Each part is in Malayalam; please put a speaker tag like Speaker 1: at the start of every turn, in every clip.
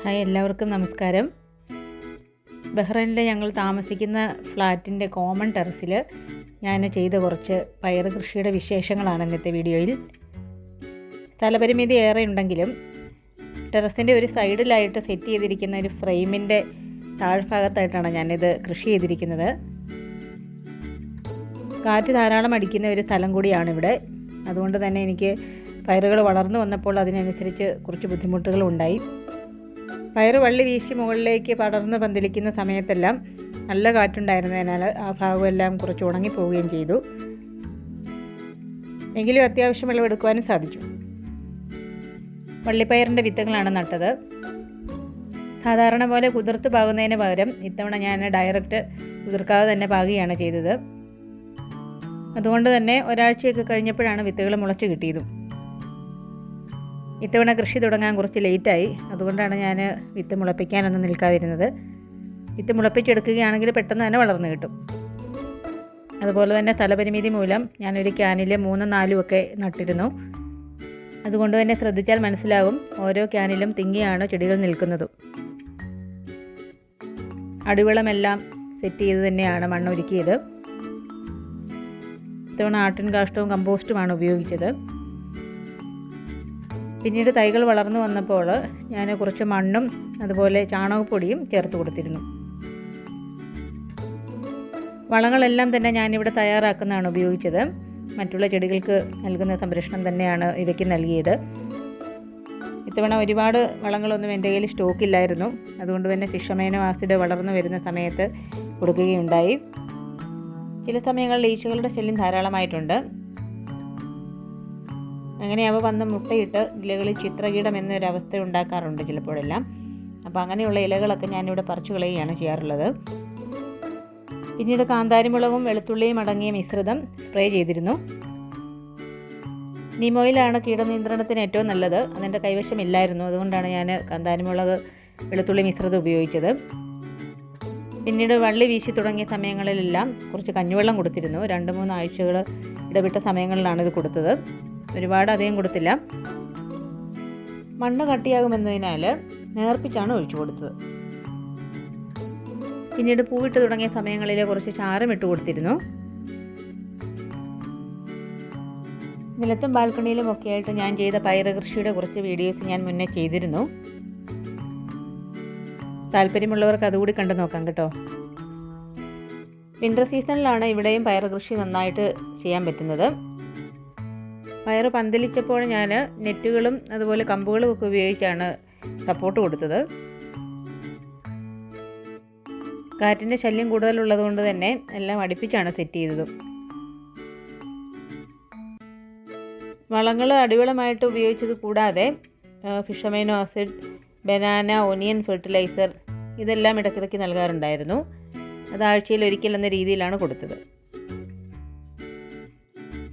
Speaker 1: ഹായ്, എല്ലാവർക്കും നമസ്കാരം. ബഹ്റൈനിൽ ഞങ്ങൾ താമസിക്കുന്ന ഫ്ലാറ്റിൻ്റെ കോമൺ ടെറസിൽ ഞാൻ ചെയ്ത കുറച്ച് പയർ കൃഷിയുടെ വിശേഷങ്ങളാണ് ഇന്നത്തെ വീഡിയോയിൽ. സ്ഥലപരിമിതി ഏറെ ഉണ്ടെങ്കിലും ടെറസിൻ്റെ ഒരു സൈഡിലായിട്ട് സെറ്റ് ചെയ്തിരിക്കുന്ന ഒരു ഫ്രെയിമിൻ്റെ താഴ്ഭാഗത്തായിട്ടാണ് ഞാനിത് കൃഷി ചെയ്തിരിക്കുന്നത്. കാറ്റ് ധാരാളം അടിക്കുന്ന ഒരു സ്ഥലം കൂടിയാണിവിടെ. അതുകൊണ്ട് തന്നെ എനിക്ക് പയറുകൾ വളർന്നു വന്നപ്പോൾ അതിനനുസരിച്ച് കുറച്ച് ബുദ്ധിമുട്ടുകളും ഉണ്ടായി. പയർ വള്ളി വീശി മുകളിലേക്ക് പടർന്ന് പന്തലിക്കുന്ന സമയത്തെല്ലാം നല്ല കാറ്റുണ്ടായിരുന്നതിനാൽ ആ ഭാഗമെല്ലാം കുറച്ച് ഉണങ്ങിപ്പോവുകയും ചെയ്തു. എങ്കിലും അത്യാവശ്യം വിളവെടുക്കുവാനും സാധിച്ചു. വള്ളിപ്പയറിൻ്റെ വിത്തുകളാണ് നട്ടത്. സാധാരണ പോലെ കുതിർത്ത് പാകുന്നതിന് പകരം ഇത്തവണ ഞാൻ ഡയറക്റ്റ് കുതിർക്കാതെ തന്നെ പാകുകയാണ് ചെയ്തത്. അതുകൊണ്ട് തന്നെ ഒരാഴ്ചയൊക്കെ കഴിഞ്ഞപ്പോഴാണ് വിത്തുകൾ മുളച്ച് കിട്ടിയതും. ഇത്തവണ കൃഷി തുടങ്ങാൻ കുറച്ച് ലേറ്റായി. അതുകൊണ്ടാണ് ഞാൻ വിത്ത് മുളപ്പിക്കാനൊന്നും നിൽക്കാതിരുന്നത്. വിത്ത് മുളപ്പിച്ചെടുക്കുകയാണെങ്കിൽ പെട്ടെന്ന് തന്നെ വളർന്നു കിട്ടും. അതുപോലെ തന്നെ സ്ഥലപരിമിതി മൂലം ഞാനൊരു ക്യാനിൽ 3-4 ഒക്കെ നട്ടിരുന്നു. അതുകൊണ്ട് തന്നെ ശ്രദ്ധിച്ചാൽ മനസ്സിലാകും ഓരോ ക്യാനിലും തിങ്ങിയാണ് ചെടികൾ നിൽക്കുന്നതും. അടിവളമെല്ലാം സെറ്റ് ചെയ്ത് തന്നെയാണ് മണ്ണൊരുക്കിയത്. ഇത്തവണ ആട്ടിൻ കാഷ്ടവും കമ്പോസ്റ്റുമാണ് ഉപയോഗിച്ചത്. പിന്നീട് തൈകൾ വളർന്നു വന്നപ്പോൾ ഞാൻ കുറച്ച് മണ്ണും അതുപോലെ ചാണകപ്പൊടിയും ചേർത്ത് കൊടുത്തിരുന്നു. വളങ്ങളെല്ലാം തന്നെ ഞാനിവിടെ തയ്യാറാക്കുന്നതാണ് ഉപയോഗിച്ചത്. മറ്റുള്ള ചെടികൾക്ക് നൽകുന്ന സംരക്ഷണം തന്നെയാണ് ഇവയ്ക്ക് നൽകിയത്. ഇത്തവണ ഒരുപാട് വളങ്ങളൊന്നും എൻ്റെ കയ്യിൽ സ്റ്റോക്കില്ലായിരുന്നു. അതുകൊണ്ട് തന്നെ അമൈനോ ആസിഡ് വളർന്നു വരുന്ന സമയത്ത് കൊടുക്കുകയുണ്ടായി. ചില സമയങ്ങളിൽ ഈച്ചകളുടെ ശല്യം ധാരാളമായിട്ടുണ്ട്. അങ്ങനെ അവ വന്ന് മുട്ടയിട്ട് ഇലകളിൽ ചിത്രകീടം എന്നൊരവസ്ഥ ഉണ്ടാക്കാറുണ്ട് ചിലപ്പോഴെല്ലാം. അപ്പോൾ അങ്ങനെയുള്ള ഇലകളൊക്കെ ഞാനിവിടെ പറിച്ചു കളയുകയാണ് ചെയ്യാറുള്ളത്. പിന്നീട് കാന്താരിമുളകും വെളുത്തുള്ളിയും അടങ്ങിയ മിശ്രിതം സ്പ്രേ ചെയ്തിരുന്നു. നീം ഓയിലാണ് കീടനിയന്ത്രണത്തിന് ഏറ്റവും നല്ലത്. അതെൻ്റെ കൈവശമില്ലായിരുന്നു. അതുകൊണ്ടാണ് ഞാൻ കാന്താരിമുളക് വെളുത്തുള്ളി മിശ്രിതം ഉപയോഗിച്ചത്. പിന്നീട് വള്ളി വീശി തുടങ്ങിയ സമയങ്ങളിലെല്ലാം കുറച്ച് കഞ്ഞിവെള്ളം കൊടുത്തിരുന്നു. 2-3 ആഴ്ചകൾ ഇടവിട്ട സമയങ്ങളിലാണ് ഇത് കൊടുത്തത്. ഒരുപാട് അധികം കൊടുത്തില്ല. മണ്ണ് കട്ടിയാകുമെന്നതിനാൽ നേർപ്പിച്ചാണ് ഒഴിച്ചു കൊടുത്തത്. പിന്നീട് പൂവിട്ട് തുടങ്ങിയ സമയങ്ങളിൽ കുറച്ച് ചാരം ഇട്ട് കൊടുത്തിരുന്നു. നിലത്തും ബാൽക്കണിയിലും ഒക്കെ ആയിട്ട് ഞാൻ ചെയ്ത പയർ കൃഷിയുടെ കുറച്ച് വീഡിയോസ് ഞാൻ മുന്നേ ചെയ്തിരുന്നു. താല്പര്യമുള്ളവർക്ക് അതുകൂടി കണ്ടു നോക്കാം കേട്ടോ. വിൻ്റർ സീസണിലാണ് ഇവിടെയും പയർ കൃഷി നന്നായിട്ട് ചെയ്യാൻ പറ്റുന്നത്. പയർ പന്തലിച്ചപ്പോൾ ഞാൻ നെറ്റുകളും അതുപോലെ കമ്പുകളും ഒക്കെ ഉപയോഗിച്ചാണ് സപ്പോർട്ട് കൊടുത്തത്. കാറ്റിൻ്റെ ശല്യം കൂടുതലുള്ളത് കൊണ്ട് തന്നെ എല്ലാം അടുപ്പിച്ചാണ് സെറ്റ് ചെയ്തത്. വളങ്ങൾ അടിവളമായിട്ട് ഉപയോഗിച്ചത് കൂടാതെ amino acid, banana, onion fertiliser ഇതെല്ലാം ഇടയ്ക്കിടയ്ക്ക് നൽകാറുണ്ടായിരുന്നു. അത് ആഴ്ചയിൽ ഒരിക്കൽ എന്ന രീതിയിലാണ് കൊടുത്തത്.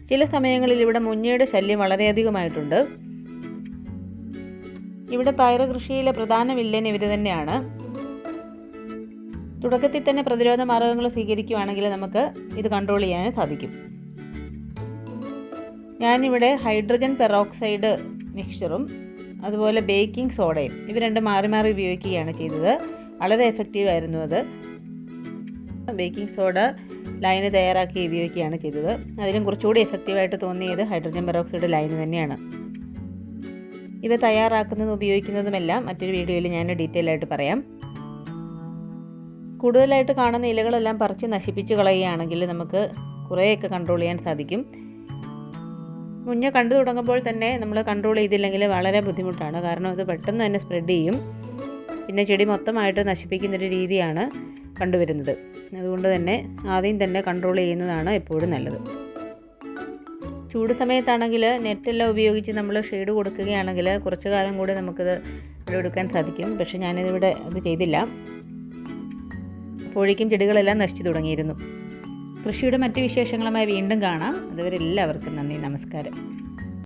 Speaker 1: ചില സമയങ്ങളിൽ ഇവിടെ മുഞ്ഞയുടെ ശല്യം വളരെയധികമായിട്ടുണ്ട്. ഇവിടെ പയർ കൃഷിയിലെ പ്രധാന വില്ലൻ ഇവർ തന്നെയാണ്. തുടക്കത്തിൽ തന്നെ പ്രതിരോധ മാർഗങ്ങൾ സ്വീകരിക്കുകയാണെങ്കിൽ നമുക്ക് ഇത് കൺട്രോൾ ചെയ്യാൻ സാധിക്കും. ഞാനിവിടെ ഹൈഡ്രജൻ പെറോക്സൈഡ് മിക്സ്ചറും അതുപോലെ ബേക്കിംഗ് സോഡയും ഇവ രണ്ടും മാറി മാറി ഉപയോഗിക്കുകയാണ് ചെയ്തത്. വളരെ എഫക്റ്റീവായിരുന്നു അത്. ബേക്കിംഗ് സോഡ ലൈന് തയ്യാറാക്കി ഉപയോഗിക്കുകയാണ് ചെയ്തത്. അതിലും കുറച്ചുകൂടി എഫക്റ്റീവായിട്ട് തോന്നിയത് ഹൈഡ്രജൻ പെറോക്സൈഡ് ലൈന് തന്നെയാണ്. ഇവ തയ്യാറാക്കുന്നതും ഉപയോഗിക്കുന്നതുമെല്ലാം മറ്റൊരു വീഡിയോയിൽ ഞാൻ ഡീറ്റെയിൽ ആയിട്ട് പറയാം. കൂടുതലായിട്ട് കാണുന്ന ഇലകളെല്ലാം പറിച്ച് നശിപ്പിച്ച് കളയുകയാണെങ്കിൽ നമുക്ക് കുറേയൊക്കെ കൺട്രോൾ ചെയ്യാൻ സാധിക്കും. മുന്നേ കണ്ടു തുടങ്ങുമ്പോൾ തന്നെ നമ്മൾ കൺട്രോൾ ചെയ്തില്ലെങ്കിൽ വളരെ ബുദ്ധിമുട്ടാണ്. കാരണം അത് പെട്ടെന്ന് തന്നെ സ്പ്രെഡ് ചെയ്യും. പിന്നെ ചെടി മൊത്തമായിട്ട് നശിപ്പിക്കുന്നൊരു രീതിയാണ് കണ്ടുവരുന്നത്. അതുകൊണ്ട് തന്നെ ആദ്യം തന്നെ കൺട്രോൾ ചെയ്യുന്നതാണ് എപ്പോഴും നല്ലത്. ചൂട് സമയത്താണെങ്കിൽ നെറ്റെല്ലാം ഉപയോഗിച്ച് നമ്മൾ ഷെയ്ഡ് കൊടുക്കുകയാണെങ്കിൽ കുറച്ച് കാലം കൂടി നമുക്കിത് വിളവെടുക്കാൻ സാധിക്കും. പക്ഷെ ഞാനിതിവിടെ അത് ചെയ്തില്ല. അപ്പോഴേക്കും ചെടികളെല്ലാം നശിച്ചു തുടങ്ങിയിരുന്നു. കൃഷിയുടെ മറ്റ് വിശേഷങ്ങളുമായി വീണ്ടും കാണാം. അതുവരെ എല്ലാവർക്കും നന്ദി, നമസ്കാരം.